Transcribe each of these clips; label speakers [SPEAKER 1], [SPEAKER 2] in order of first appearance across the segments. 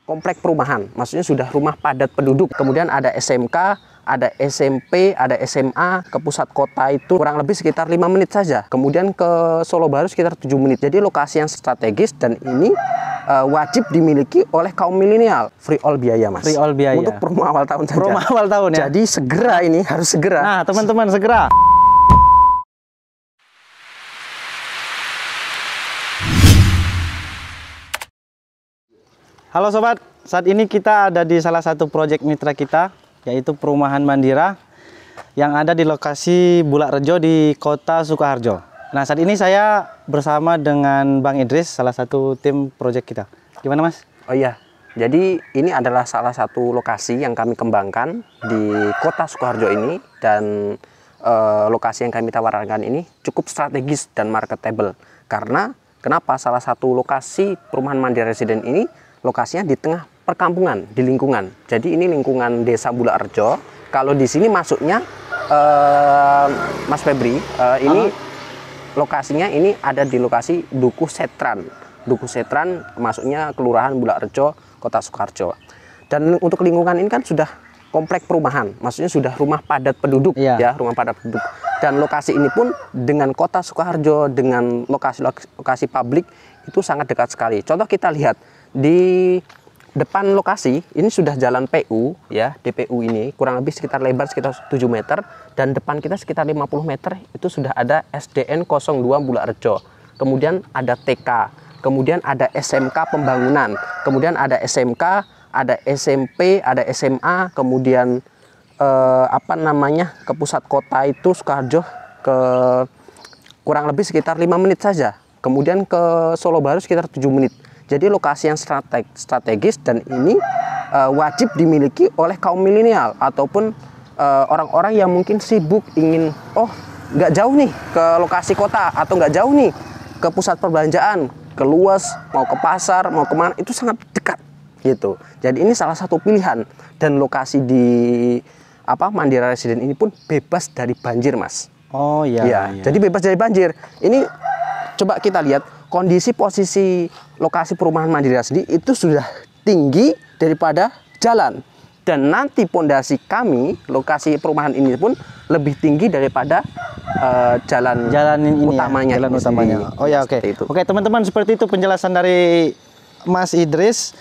[SPEAKER 1] komplek perumahan, maksudnya sudah rumah padat penduduk. Kemudian ada SMK, ada SMP, ada SMA. Ke pusat kota itu kurang lebih sekitar 5 menit saja. Kemudian ke Solo Baru sekitar 7 menit. Jadi lokasi yang strategis dan ini wajib dimiliki oleh kaum milenial. Free all biaya, Mas.
[SPEAKER 2] Free all biaya.
[SPEAKER 1] Untuk promo awal tahun saja.
[SPEAKER 2] Promo awal tahun ya.
[SPEAKER 1] Jadi segera, ini harus segera.
[SPEAKER 2] Nah, teman-teman segera. Halo sobat, saat ini kita ada di salah satu proyek mitra kita, yaitu Perumahan Mandira yang ada di lokasi Bulakrejo di Kota Sukoharjo. Nah, saat ini saya bersama dengan Bang Idris, salah satu tim proyek kita. Gimana, Mas?
[SPEAKER 1] Oh iya, jadi ini adalah salah satu lokasi yang kami kembangkan di Kota Sukoharjo ini, dan lokasi yang kami tawarkan ini cukup strategis dan marketable. Karena kenapa? Salah satu lokasi Perumahan Mandira Residen ini lokasinya di tengah perkampungan, di lingkungan. Jadi ini lingkungan Desa Bulakrejo. Kalau di sini masuknya Mas Febri, ini lokasinya ini ada di lokasi Dukuh Setran. Dukuh Setran masuknya Kelurahan Bulakrejo, Kota Sukoharjo. Dan untuk lingkungan ini kan sudah komplek perumahan, maksudnya sudah rumah padat penduduk, ya, rumah padat penduduk. Dan lokasi ini pun dengan Kota Sukoharjo, dengan lokasi publik itu sangat dekat sekali. Contoh kita lihat di depan lokasi ini sudah jalan PU, ya, DPU ini kurang lebih sekitar lebar sekitar 7 meter, dan depan kita sekitar 50 meter itu sudah ada SDN 02 Bulakrejo. Kemudian ada TK, kemudian ada SMK pembangunan, kemudian ada SMK, ada SMP, ada SMA, kemudian ke pusat kota itu Sukoharjo ke kurang lebih sekitar 5 menit saja. Kemudian ke Solo Baru sekitar 7 menit. Jadi lokasi yang strategis dan ini wajib dimiliki oleh kaum milenial ataupun orang-orang yang mungkin sibuk ingin, nggak jauh nih ke lokasi kota atau nggak jauh nih ke pusat perbelanjaan, ke luas, mau ke pasar, mau kemana, itu sangat dekat gitu. Jadi ini salah satu pilihan, dan lokasi di Mandira Residen ini pun bebas dari banjir, Mas.
[SPEAKER 2] Oh iya,
[SPEAKER 1] ya, iya. Jadi bebas dari banjir. Ini coba kita lihat kondisi posisi lokasi Perumahan Mandira sendiri itu sudah tinggi daripada jalan, dan nanti pondasi kami lokasi perumahan ini pun lebih tinggi daripada jalan ini utamanya.
[SPEAKER 2] Ya, jalan utamanya. Oh ya, oke. Oke, teman-teman, seperti itu penjelasan dari Mas Idris.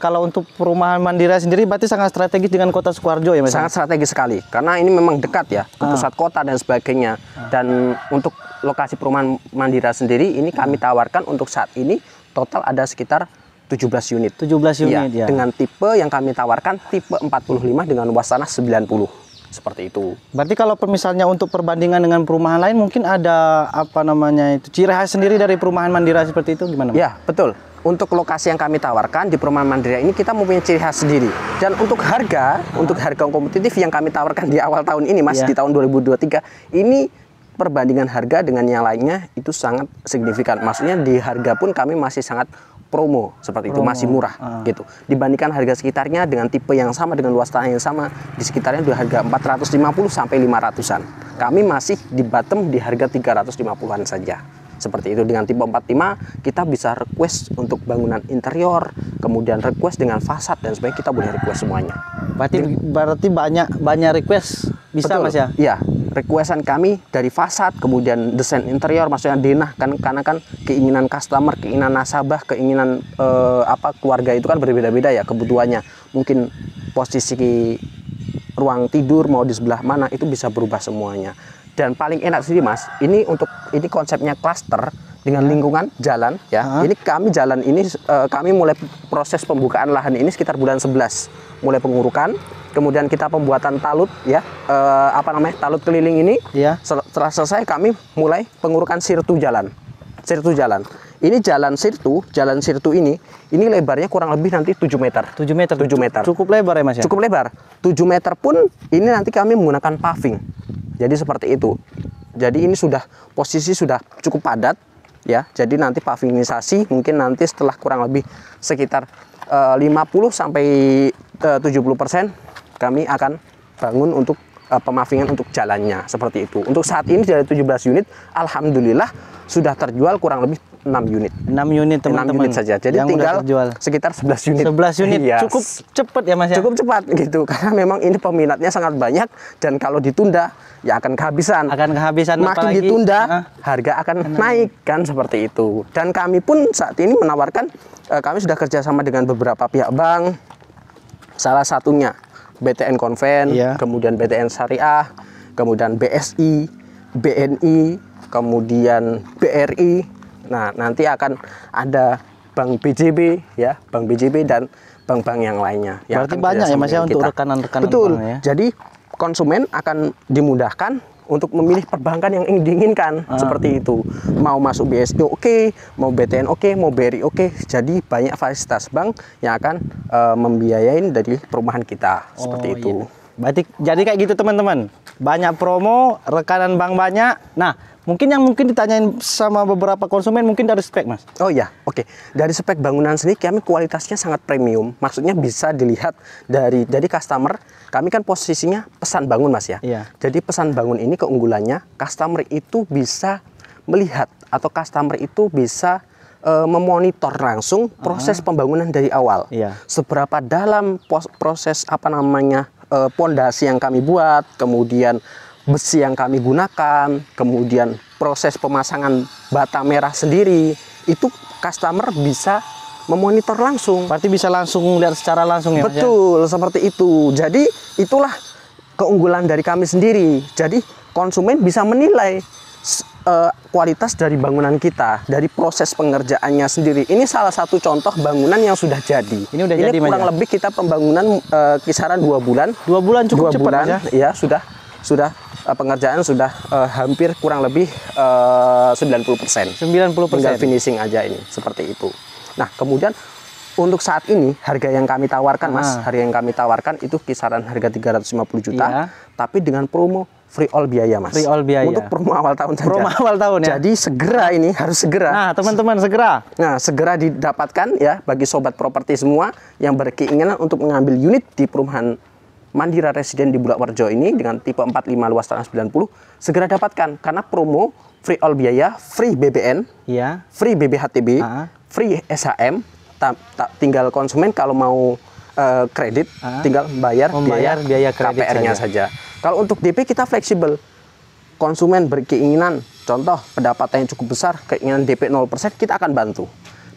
[SPEAKER 2] Kalau untuk Perumahan Mandira sendiri berarti sangat strategis dengan Kota Sukoharjo ya, Mas? Sangat
[SPEAKER 1] strategis sekali, karena ini memang dekat ya ke pusat kota dan sebagainya. Dan untuk lokasi Perumahan Mandira sendiri ini kami tawarkan untuk saat ini total ada sekitar 17 unit.
[SPEAKER 2] 17 unit ya.
[SPEAKER 1] Dengan tipe yang kami tawarkan tipe 45 dengan luas tanah 90. Seperti itu.
[SPEAKER 2] Berarti kalau misalnya untuk perbandingan dengan perumahan lain mungkin ada ciri khas sendiri dari Perumahan Mandira seperti itu, gimana, Mas?
[SPEAKER 1] Ya, betul. Untuk lokasi yang kami tawarkan di Perumahan Mandira ini kita mempunyai ciri khas sendiri. Dan untuk harga kompetitif yang kami tawarkan di awal tahun ini, Mas, di tahun 2023, ini perbandingan harga dengan yang lainnya itu sangat signifikan. Maksudnya di harga pun kami masih sangat promo seperti itu, masih murah gitu. Dibandingkan harga sekitarnya dengan tipe yang sama, dengan luas tanah yang sama, di sekitarnya udah harga 450 sampai 500-an. Kami masih di bottom di harga 350-an saja. Seperti itu. Dengan tipe 45 kita bisa request untuk bangunan interior, kemudian request dengan fasad dan sebagainya, kita boleh request semuanya.
[SPEAKER 2] Berarti banyak request bisa. Betul, Mas ya?
[SPEAKER 1] Iya, requestan kami dari fasad, kemudian desain interior, maksudnya denah karena kan keinginan customer, keinginan nasabah, keinginan keluarga itu kan berbeda-beda ya kebutuhannya. Mungkin posisi ruang tidur mau di sebelah mana itu bisa berubah semuanya. Dan paling enak sih, Mas, ini konsepnya klaster dengan lingkungan jalan ya. Ini kami mulai proses pembukaan lahan ini sekitar bulan 11. Mulai pengurukan, kemudian kita pembuatan talut ya, talut keliling ini. Ya. Setelah selesai kami mulai pengurukan sirtu jalan. Ini jalan sirtu ini lebarnya kurang lebih nanti 7 meter. 7 meter.
[SPEAKER 2] Cukup lebar ya, Mas ya?
[SPEAKER 1] Cukup lebar. 7 meter pun ini nanti kami menggunakan paving. Jadi seperti itu. Jadi ini posisi sudah cukup padat ya. Jadi nanti pavingisasi mungkin nanti setelah kurang lebih sekitar 50 sampai 70% kami akan bangun untuk pemavingan untuk jalannya seperti itu. Untuk saat ini dari 17 unit, alhamdulillah sudah terjual kurang lebih 6 unit.
[SPEAKER 2] 6 unit
[SPEAKER 1] 6
[SPEAKER 2] teman-teman.
[SPEAKER 1] unit saja. Jadi
[SPEAKER 2] yang
[SPEAKER 1] tinggal
[SPEAKER 2] udah terjual.
[SPEAKER 1] sekitar 11 unit.
[SPEAKER 2] 11 unit.
[SPEAKER 1] Yes.
[SPEAKER 2] Cukup cepat ya Mas ya.
[SPEAKER 1] Cukup cepat gitu karena memang ini peminatnya sangat banyak dan kalau ditunda ya akan kehabisan.
[SPEAKER 2] Akan kehabisan.
[SPEAKER 1] Makin
[SPEAKER 2] apalagi,
[SPEAKER 1] ditunda harga akan naik kan seperti itu. Dan kami pun saat ini menawarkan kami sudah kerjasama dengan beberapa pihak bank. Salah satunya BTN Konven, kemudian BTN Syariah, kemudian BSI, BNI, kemudian BRI. Nah, nanti akan ada Bank BJB ya, Bank BJB dan bank-bank yang lainnya.
[SPEAKER 2] Berarti banyak ya Mas ya untuk rekan-rekan.
[SPEAKER 1] Betul.
[SPEAKER 2] Ya?
[SPEAKER 1] Jadi konsumen akan dimudahkan untuk memilih perbankan yang diinginkan seperti itu. Mau masuk BSI oke, mau BTN oke, mau BRI oke. Jadi banyak fasilitas bank yang akan membiayain dari perumahan kita seperti itu.
[SPEAKER 2] Iya. Berarti jadi kayak gitu teman-teman. Banyak promo, rekanan bank banyak. Nah, mungkin ditanyain sama beberapa konsumen mungkin dari spek Mas.
[SPEAKER 1] Oh ya, oke. Dari spek bangunan sendiri kami kualitasnya sangat premium. Maksudnya bisa dilihat dari customer. Kami kan posisinya pesan bangun Mas ya.
[SPEAKER 2] Iya.
[SPEAKER 1] Jadi pesan bangun ini keunggulannya customer itu bisa melihat atau customer itu bisa memonitor langsung proses pembangunan dari awal.
[SPEAKER 2] Iya.
[SPEAKER 1] Seberapa dalam proses pondasi yang kami buat, kemudian besi yang kami gunakan, kemudian proses pemasangan bata merah sendiri, itu customer bisa memonitor langsung.
[SPEAKER 2] Berarti bisa langsung lihat secara langsung ya Mas?
[SPEAKER 1] Betul, seperti itu. Jadi itulah keunggulan dari kami sendiri. Jadi konsumen bisa menilai kualitas dari bangunan kita, dari proses pengerjaannya sendiri. Ini salah satu contoh bangunan yang sudah jadi.
[SPEAKER 2] Ini udah jadi
[SPEAKER 1] kurang lebih kita pembangunan kisaran 2 bulan.
[SPEAKER 2] 2 bulan cukup cepat
[SPEAKER 1] bulan,
[SPEAKER 2] Mas ya?
[SPEAKER 1] Ya sudah pengerjaan sudah hampir kurang lebih 90%.
[SPEAKER 2] 90%.
[SPEAKER 1] Tinggal finishing aja ini seperti itu. Nah, kemudian untuk saat ini harga yang kami tawarkan Mas, harga yang kami tawarkan itu kisaran harga 350 juta, tapi dengan promo free all biaya Mas.
[SPEAKER 2] Free all biaya.
[SPEAKER 1] Untuk promo awal tahun saja.
[SPEAKER 2] Promo awal tahun ya.
[SPEAKER 1] Jadi segera ini harus segera.
[SPEAKER 2] Nah, teman-teman segera.
[SPEAKER 1] Nah, segera didapatkan ya bagi sobat properti semua yang berkeinginan untuk mengambil unit di perumahan Mandira Residen di Bulakwarjo ini dengan tipe 45 luas tanah 90, segera dapatkan karena promo free all biaya, free BBN, free BBHTB, free SHM, tinggal konsumen kalau mau kredit tinggal membayar biaya kredit KPR-nya saja. Kalau untuk DP kita fleksibel. Konsumen berkeinginan, contoh pendapatan yang cukup besar, keinginan DP 0%, kita akan bantu.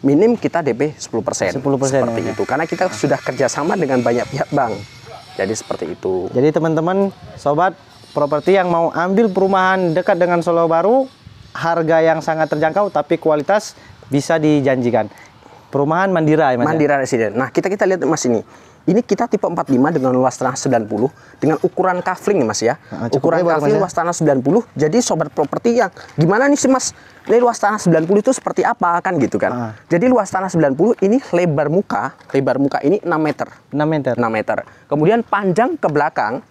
[SPEAKER 1] Minim kita DP 10%. 10% seperti itu. Karena kita sudah kerjasama dengan banyak pihak bank. Jadi seperti itu.
[SPEAKER 2] Jadi teman-teman, sobat properti yang mau ambil perumahan dekat dengan Solo Baru, harga yang sangat terjangkau tapi kualitas bisa dijanjikan. Perumahan Mandira ya Mas?
[SPEAKER 1] Mandira Residen. Nah, kita lihat Mas ini. Ini kita tipe 45 dengan luas tanah 90 dengan ukuran kafling Mas ya. Ukuran kafling luas tanah 90. Jadi sobat properti yang gimana nih sih Mas? Ini luas tanah 90 itu seperti apa kan gitu kan. Jadi luas tanah 90 ini lebar muka ini 6 meter. 6 meter. Kemudian panjang ke belakang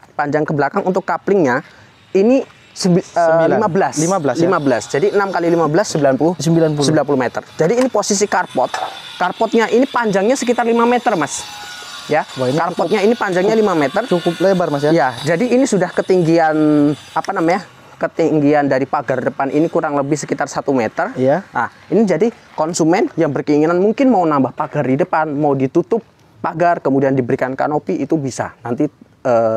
[SPEAKER 1] untuk kaplingnya ini 15. Jadi 6 kali 15 90 meter. Jadi ini posisi carport. Carportnya ini panjangnya sekitar 5 meter Mas. Ya, carportnya ini panjangnya 5 meter.
[SPEAKER 2] Cukup lebar Mas ya.
[SPEAKER 1] Ya, jadi ini sudah ketinggian ketinggian dari pagar depan ini kurang lebih sekitar 1 meter.
[SPEAKER 2] Iya.
[SPEAKER 1] Nah, ini jadi konsumen yang berkeinginan mungkin mau nambah pagar di depan, mau ditutup pagar kemudian diberikan kanopi itu bisa. Nanti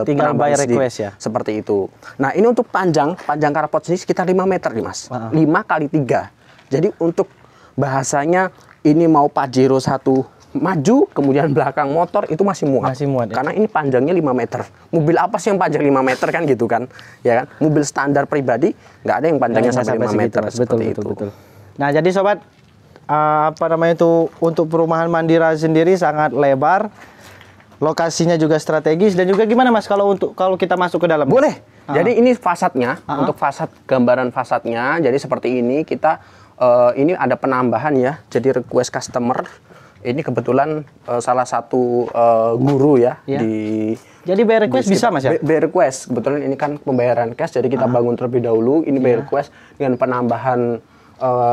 [SPEAKER 2] tinggal bayar request ya.
[SPEAKER 1] Seperti itu. Nah, ini untuk panjang carport ini sekitar 5 meter nih Mas. 5 kali 3. Jadi untuk bahasanya ini mau Pajero 1 maju, kemudian belakang motor itu masih muat. Ya? Karena ini panjangnya 5 meter. Mobil apa sih yang panjang 5 meter kan gitu kan? Ya kan? Mobil standar pribadi nggak ada yang panjangnya sampai 5 meter.
[SPEAKER 2] Betul. Nah, jadi sobat untuk perumahan Mandira sendiri sangat lebar. Lokasinya juga strategis dan juga gimana Mas kalau kita masuk ke dalam?
[SPEAKER 1] Boleh. Jadi ini fasadnya, untuk fasad gambaran fasadnya. Jadi seperti ini kita ini ada penambahan ya. Jadi request customer. Ini kebetulan salah satu guru ya
[SPEAKER 2] Jadi bayar request bisa Mas ya?
[SPEAKER 1] Bayar request. Kebetulan ini kan pembayaran cash, jadi kita bangun terlebih dahulu. Ini bayar request dengan penambahan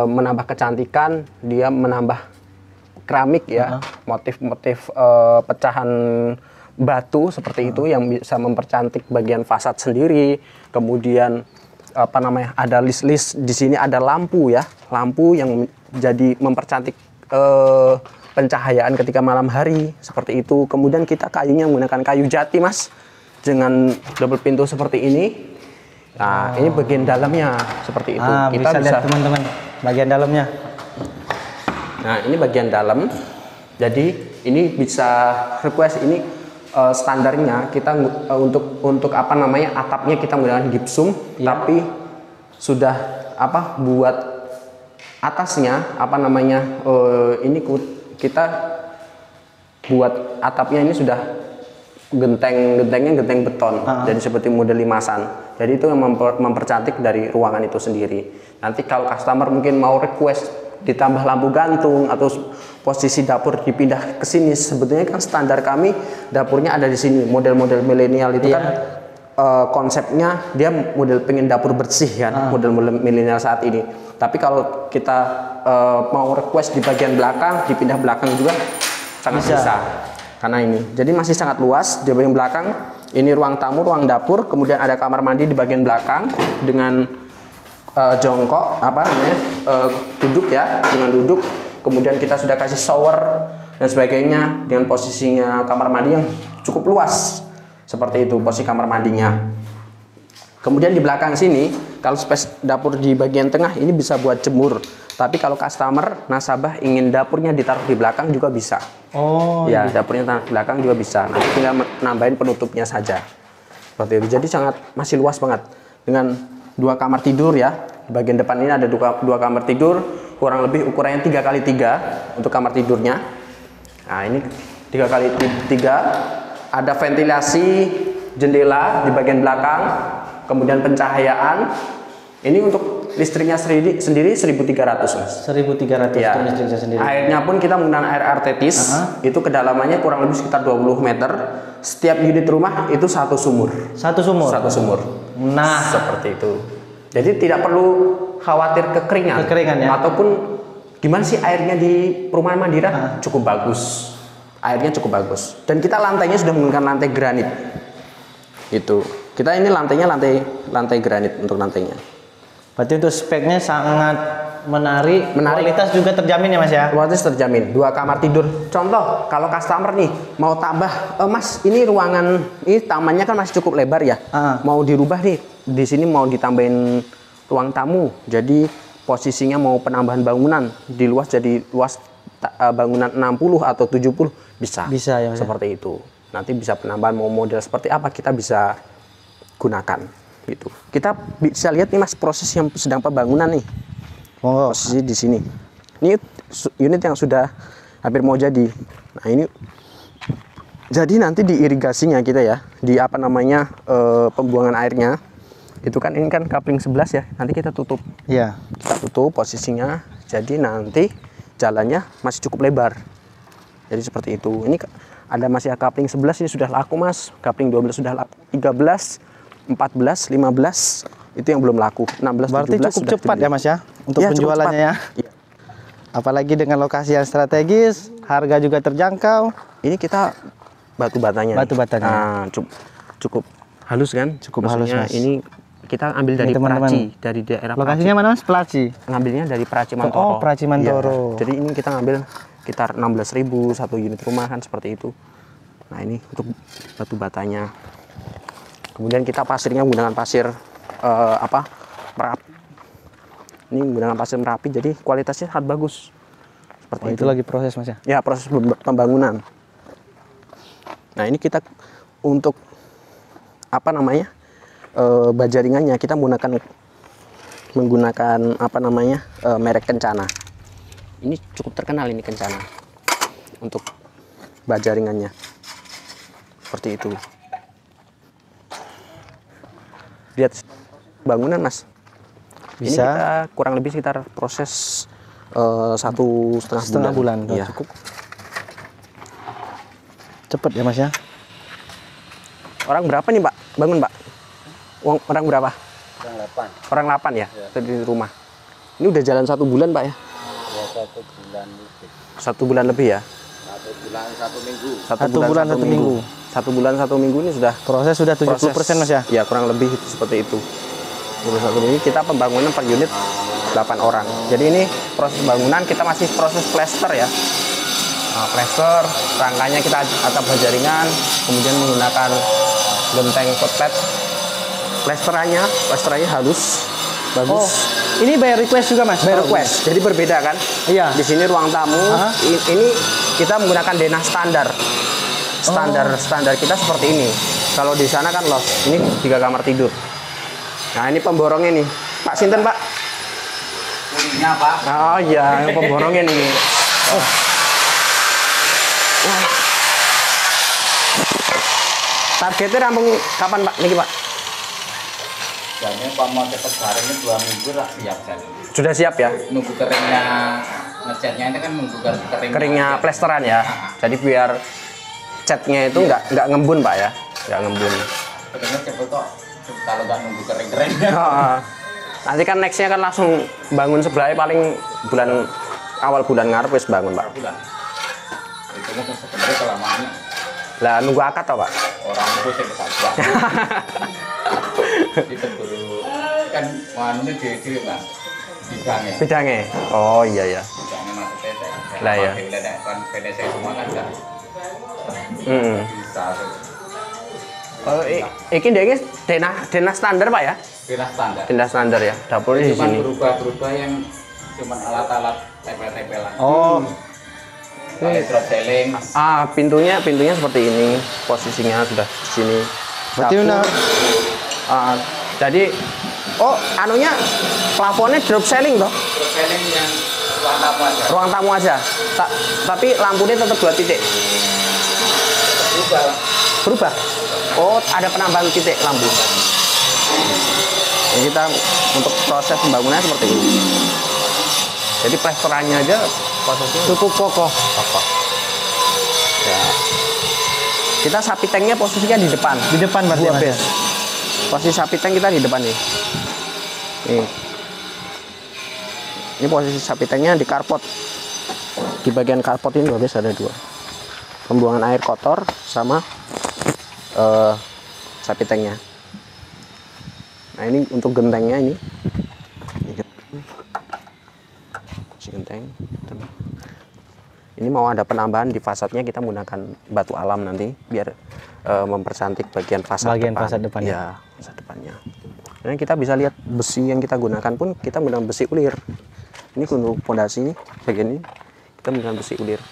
[SPEAKER 1] menambah kecantikan, dia menambah keramik ya, motif-motif pecahan batu seperti itu yang bisa mempercantik bagian fasad sendiri. Kemudian apa namanya, ada list-list di sini, ada lampu ya, lampu yang jadi mempercantik pencahayaan ketika malam hari seperti itu. Kemudian kita kayunya menggunakan kayu jati Mas, dengan double pintu seperti ini. Nah, ini bagian dalamnya seperti itu. Kita
[SPEAKER 2] bisa lihat teman-teman bagian dalamnya.
[SPEAKER 1] Nah, ini bagian dalam. Jadi ini bisa request, ini standarnya kita untuk apa namanya, atapnya kita menggunakan gipsum, tapi sudah apa, buat atasnya apa namanya, ini kita buat atapnya ini sudah gentengnya genteng beton, jadi seperti model limasan. Jadi itu yang mempercantik dari ruangan itu sendiri. Nanti kalau customer mungkin mau request ditambah lampu gantung atau posisi dapur dipindah ke sini, sebetulnya kan standar kami dapurnya ada di sini. Model-model milenial itu kan konsepnya dia model pengen dapur bersih kan, model-model milenial saat ini. Tapi kalau kita mau request di bagian belakang, dipindah belakang juga sangat bisa. Karena ini jadi masih sangat luas di bagian belakang. Ini ruang tamu, ruang dapur, kemudian ada kamar mandi di bagian belakang dengan jongkok apa namanya, duduk ya, dengan duduk. Kemudian kita sudah kasih shower dan sebagainya dengan posisinya kamar mandi yang cukup luas seperti itu posisi kamar mandinya. Kemudian di belakang sini kalau space dapur di bagian tengah ini bisa buat jemur, tapi kalau customer nasabah ingin dapurnya ditaruh di belakang juga bisa. Ya, dapurnya taruh di belakang juga bisa, nanti tinggal nambahin penutupnya saja seperti itu. Jadi sangat masih luas banget dengan 2 kamar tidur ya. Di bagian depan ini ada 2 kamar tidur, kurang lebih ukurannya 3x3 untuk kamar tidurnya. Nah, ini 3x3, ada ventilasi jendela di bagian belakang, kemudian pencahayaan. Ini untuk listriknya sendiri 1.300 Mas.
[SPEAKER 2] 1.300
[SPEAKER 1] ya.
[SPEAKER 2] untuk listriknya sendiri.
[SPEAKER 1] Airnya pun kita menggunakan air artetis, itu kedalamannya kurang lebih sekitar 20 meter. Setiap unit rumah itu satu sumur.
[SPEAKER 2] Satu sumur?
[SPEAKER 1] Satu sumur.
[SPEAKER 2] Nah,
[SPEAKER 1] seperti itu. Jadi tidak perlu khawatir kekeringan
[SPEAKER 2] ya?
[SPEAKER 1] Ataupun gimana sih airnya di perumahan Mandira? Cukup bagus. Airnya cukup bagus. Dan kita lantainya sudah menggunakan lantai granit. Itu. Kita ini lantainya lantai granit untuk lantainya.
[SPEAKER 2] Berarti untuk speknya sangat menarik. Kualitas juga terjamin ya Mas ya?
[SPEAKER 1] Kualitas terjamin. 2 kamar tidur. Contoh, kalau customer nih mau tambah, Mas, ini ruangan ini tamannya kan masih cukup lebar ya. Mau dirubah nih, di sini mau ditambahin ruang tamu. Jadi posisinya mau penambahan bangunan, diluas jadi luas bangunan 60 atau 70 bisa.
[SPEAKER 2] Bisa ya Mas.
[SPEAKER 1] Seperti itu. Nanti bisa penambahan mau model seperti apa kita bisa gunakan gitu. Kita bisa lihat nih Mas proses yang sedang pembangunan nih. Posisi di sini. Ini unit yang sudah hampir mau jadi. Nah, ini jadi nanti di irigasinya kita ya, di apa namanya, pembuangan airnya. Itu kan ini kan kapling 11 ya. Nanti kita tutup.
[SPEAKER 2] Iya.
[SPEAKER 1] Kita tutup posisinya. Jadi nanti jalannya masih cukup lebar. Jadi seperti itu. Ini ada masih kapling 11 ini sudah laku Mas. Kapling 12 sudah laku. 13, 14, 15 itu yang belum laku. 16,
[SPEAKER 2] berarti
[SPEAKER 1] 17
[SPEAKER 2] cukup cepat ya Mas ya untuk penjualannya ya.
[SPEAKER 1] Iya.
[SPEAKER 2] Apalagi dengan lokasi yang strategis, harga juga terjangkau.
[SPEAKER 1] Ini kita batu batanya. Nah, cukup halus kan?
[SPEAKER 2] Cukup halus Mas.
[SPEAKER 1] Ini kita ambil dari Praci, dari daerah
[SPEAKER 2] Lokasinya mana Mas? Praci.
[SPEAKER 1] Ngambilnya dari Praci Mantoro.
[SPEAKER 2] Oh, Praci Mantoro.
[SPEAKER 1] Ya, jadi ini kita ngambil sekitar 16.000 satu unit rumah kan seperti itu. Nah, ini untuk batu batanya. Kemudian kita pasirnya menggunakan pasir Merapi. Ini menggunakan pasir Merapi, jadi kualitasnya sangat bagus. Seperti
[SPEAKER 2] itu lagi proses Mas ya?
[SPEAKER 1] Ya, proses pembangunan. Nah, ini kita untuk apa namanya, baja ringannya kita menggunakan apa namanya, merek Kencana. Ini cukup terkenal ini Kencana untuk baja ringannya. Seperti itu. Lihat bangunan Mas. Bisa. Ini kita kurang lebih sekitar proses 1,5 bulan.
[SPEAKER 2] Ya. Cukup cepet ya Mas ya.
[SPEAKER 1] Orang berapa nih Pak bangun Pak? Orang berapa?
[SPEAKER 3] Orang 8.
[SPEAKER 1] Orang 8 ya, di rumah. Ini udah jalan 1 bulan Pak ya?
[SPEAKER 3] Ya 1 bulan lebih.
[SPEAKER 1] 1 bulan lebih ya?
[SPEAKER 3] 1
[SPEAKER 2] Satu bulan, satu minggu.
[SPEAKER 1] 1 bulan 1 minggu ini sudah
[SPEAKER 2] Proses sudah 70% Mas ya?
[SPEAKER 1] Ya, kurang lebih seperti itu. Untuk 1 minggu kita pembangunan per unit 8 orang. Jadi ini proses bangunan kita masih proses plester ya. Nah, plester, rangkanya kita atap bajaringan, kemudian menggunakan genteng kotlet. Plesterannya halus, bagus.
[SPEAKER 2] Oh, ini by request juga Mas?
[SPEAKER 1] By request. Jadi berbeda kan?
[SPEAKER 2] Iya.
[SPEAKER 1] Di sini ruang tamu.
[SPEAKER 2] Aha.
[SPEAKER 1] Ini kita menggunakan denah standar. Standar kita seperti ini. Kalau di sana kan los. Ini 3 kamar tidur. Nah, ini pemborongnya nih. Pak Sinten, Pak?
[SPEAKER 3] Kulitnya Pak.
[SPEAKER 1] Oh iya, yang pemborongnya nih. Oh. Wah. Targetnya rampung kapan, Pak? Niki, Pak?
[SPEAKER 3] Jadi Pak mau cepet hari ini 2 minggu lah siap kan.
[SPEAKER 1] Sudah siap ya?
[SPEAKER 3] Nunggu keringnya ngecatnya itu kan nunggu
[SPEAKER 1] Keringnya plesteran ya. Jadi biar catnya itu nggak ngembun, Pak ya? Nggak ngembun.
[SPEAKER 3] Keringnya cepet kok. Kalau nggak nunggu kering-keringnya.
[SPEAKER 1] Oh, nanti kan nextnya kan langsung bangun sebelahnya paling awal bulan ngarep wis bangun, Pak.
[SPEAKER 3] Bulan. Itu mungkin sebenarnya kelamaannya.
[SPEAKER 1] Lah nunggu akad toh, Pak?
[SPEAKER 3] Orang pusing saja. Itu guru kan manunya di Mas. Bidangnya.
[SPEAKER 1] Bidangnya. Oh iya ya.
[SPEAKER 3] Bidangnya maksudnya
[SPEAKER 1] Lah ya.
[SPEAKER 3] Kan PDC semua kan nggak bisa.
[SPEAKER 1] Oh, iki ndek denah standar, Pak ya?
[SPEAKER 3] Denah standar.
[SPEAKER 1] Denah standar ya. Dapurnya di
[SPEAKER 3] Cuman
[SPEAKER 1] sini.
[SPEAKER 3] berubah-berubah yang cuman alat-alat tempel-tempelan.
[SPEAKER 2] Oh,
[SPEAKER 3] Kayak drop ceiling.
[SPEAKER 1] Pintunya seperti ini. Posisinya sudah di sini.
[SPEAKER 2] berarti
[SPEAKER 1] Dapur. Jadi anunya plafonnya drop ceiling toh?
[SPEAKER 3] Drop ceiling yang ruang tamu aja.
[SPEAKER 1] Ruang tamu aja. Tapi lampunya tetap 2 titik.
[SPEAKER 3] Berubah.
[SPEAKER 1] Berubah. Oh, ada penambahan titik lampu. Ini kita untuk proses pembangunannya seperti ini. Jadi plesterannya aja prosesnya
[SPEAKER 2] cukup kokoh.
[SPEAKER 1] kokoh. Ya. Kita sapi tanknya posisinya di depan.
[SPEAKER 2] Di depan berarti
[SPEAKER 1] Dua
[SPEAKER 2] Mas ya?
[SPEAKER 1] base. Posisi sapi tank kita di depan nih. Ini posisi sapi tanknya di carport. Di bagian carport ini 2 base ada 2. Pembuangan air kotor sama sapi tanknya. Nah ini untuk gentengnya ini si genteng. Ini mau ada penambahan di fasadnya, kita menggunakan batu alam nanti biar mempercantik bagian fasad
[SPEAKER 2] Bagian
[SPEAKER 1] depan.
[SPEAKER 2] fasad depannya.
[SPEAKER 1] Ya, fasad depannya. Dan kita bisa lihat besi yang kita gunakan pun kita menggunakan besi ulir. Ini untuk pondasi ini bagian ini kita menggunakan besi ulir.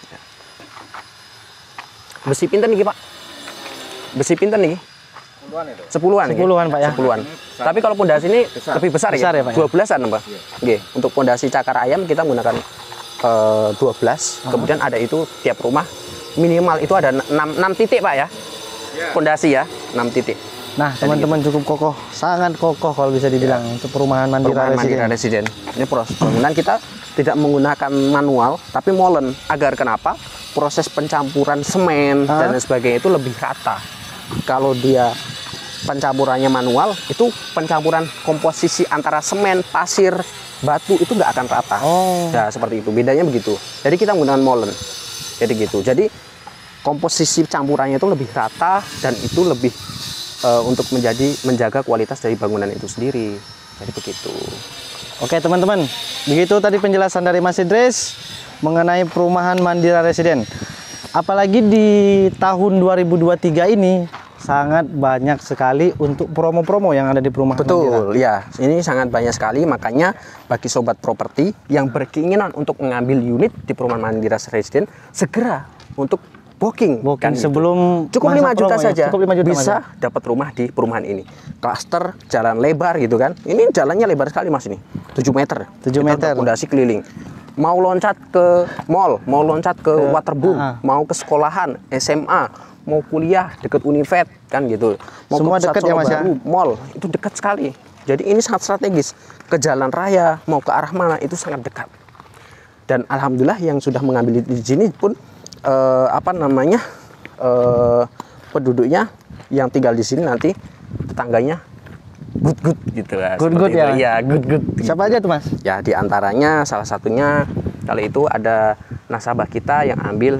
[SPEAKER 1] Ya. Besi pinten nih, Pak? Besi pinten nih? 10-an.
[SPEAKER 2] 10-an, Pak ya.
[SPEAKER 1] 10-an. Tapi kalau pondasi ini lebih besar
[SPEAKER 2] Besar ya, Pak ya?
[SPEAKER 1] 12-an, Pak. Nggih, untuk pondasi cakar ayam kita menggunakan 12. Kemudian ada itu tiap rumah minimal itu ada 6 titik, Pak ya. Pondasi ya, 6 titik.
[SPEAKER 2] Nah, teman-teman cukup kokoh, sangat kokoh kalau bisa dibilang untuk perumahan Mandira
[SPEAKER 1] Mandira
[SPEAKER 2] Residen.
[SPEAKER 1] Residen. Ini proses bangunan kita tidak menggunakan manual tapi molen, agar kenapa? Proses pencampuran semen dan lain sebagainya itu lebih rata. Kalau dia pencampurannya manual, itu pencampuran komposisi antara semen, pasir, batu itu nggak akan rata.
[SPEAKER 2] Oh.
[SPEAKER 1] Nah, seperti itu. Bedanya begitu. Jadi kita menggunakan molen. Jadi gitu. Jadi komposisi campurannya itu lebih rata dan itu lebih untuk menjaga kualitas dari bangunan itu sendiri. Jadi begitu.
[SPEAKER 2] Oke teman-teman, begitu tadi penjelasan dari Mas Idris mengenai perumahan Mandira Residen. Apalagi di tahun 2023 ini sangat banyak sekali untuk promo-promo yang ada di perumahan Mandira.
[SPEAKER 1] Betul, ya. Ini sangat banyak sekali, makanya bagi sobat properti yang berkeinginan untuk mengambil unit di perumahan Mandira Residen, segera untuk booking kan
[SPEAKER 2] sebelum
[SPEAKER 1] cukup
[SPEAKER 2] masa
[SPEAKER 1] 5 juta
[SPEAKER 2] promo ya?
[SPEAKER 1] saja
[SPEAKER 2] Cukup 5 juta
[SPEAKER 1] bisa dapat rumah di perumahan ini. Klaster, jalan lebar gitu kan. Ini jalannya lebar sekali, Mas, ini 7 meter.
[SPEAKER 2] 7 meter.
[SPEAKER 1] Pondasi keliling. Mau loncat ke mall, mau loncat ke waterboom, mau ke sekolahan, SMA, mau kuliah dekat Univet kan gitu. Mau
[SPEAKER 2] semua
[SPEAKER 1] ke
[SPEAKER 2] dekat ya, Mas ya?
[SPEAKER 1] Mall itu dekat sekali. Jadi ini sangat strategis. Ke jalan raya, mau ke arah mana itu sangat dekat. Dan alhamdulillah yang sudah mengambil di sini pun penduduknya yang tinggal di sini nanti tetangganya good gitu lah.
[SPEAKER 2] Good ya.
[SPEAKER 1] Ya, good.
[SPEAKER 2] Siapa aja tuh, Mas?
[SPEAKER 1] Ya, di antaranya salah satunya kali itu ada nasabah kita yang ambil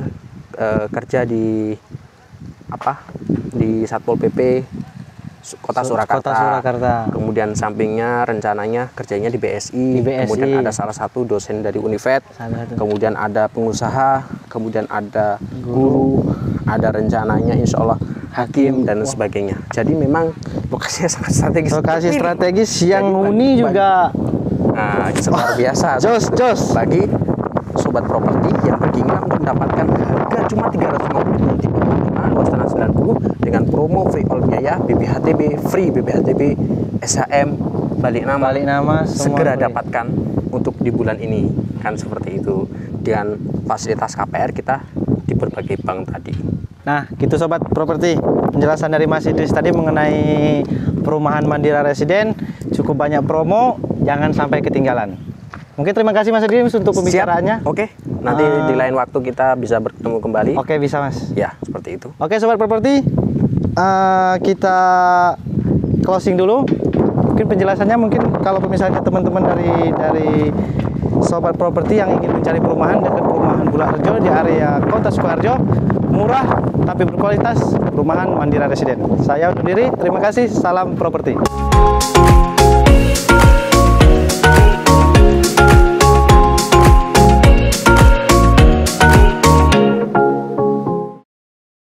[SPEAKER 1] kerja di Satpol PP Kota Surakarta. Kemudian sampingnya rencananya kerjanya di BSI. Kemudian ada salah satu dosen dari Univet. Kemudian ada pengusaha, kemudian ada guru, ada rencananya insya Allah hakim dan sebagainya. Jadi memang lokasinya sangat strategis.
[SPEAKER 2] Lokasi strategis yang huni juga
[SPEAKER 1] luar biasa.
[SPEAKER 2] Jos.
[SPEAKER 1] Bagi sobat properti yang berkeinginan untuk mendapatkan harga cuma 350 tipe 5 luas tanah 90 dengan promo free all biaya, BPHTB free, BPHTB SHM balik nama segera
[SPEAKER 2] free.
[SPEAKER 1] dapatkan untuk di bulan ini, kan seperti itu, dengan fasilitas KPR kita di berbagai bank tadi.
[SPEAKER 2] Nah, gitu sobat properti, penjelasan dari Mas Idris tadi mengenai perumahan Mandira Residen, cukup banyak promo, jangan sampai ketinggalan. Mungkin terima kasih Mas Idris untuk pembicaraannya.
[SPEAKER 1] Oke, nanti di lain waktu kita bisa bertemu kembali.
[SPEAKER 2] Oke, bisa Mas.
[SPEAKER 1] Ya, seperti itu.
[SPEAKER 2] Oke sobat properti, kita closing dulu. Mungkin penjelasannya, mungkin kalau misalnya teman-teman dari sobat properti yang ingin mencari perumahan dekat perumahan Bulak Rejo di area Kota Sukoharjo, murah tapi berkualitas, perumahan Mandira Residen. Saya undur diri, terima kasih, salam properti.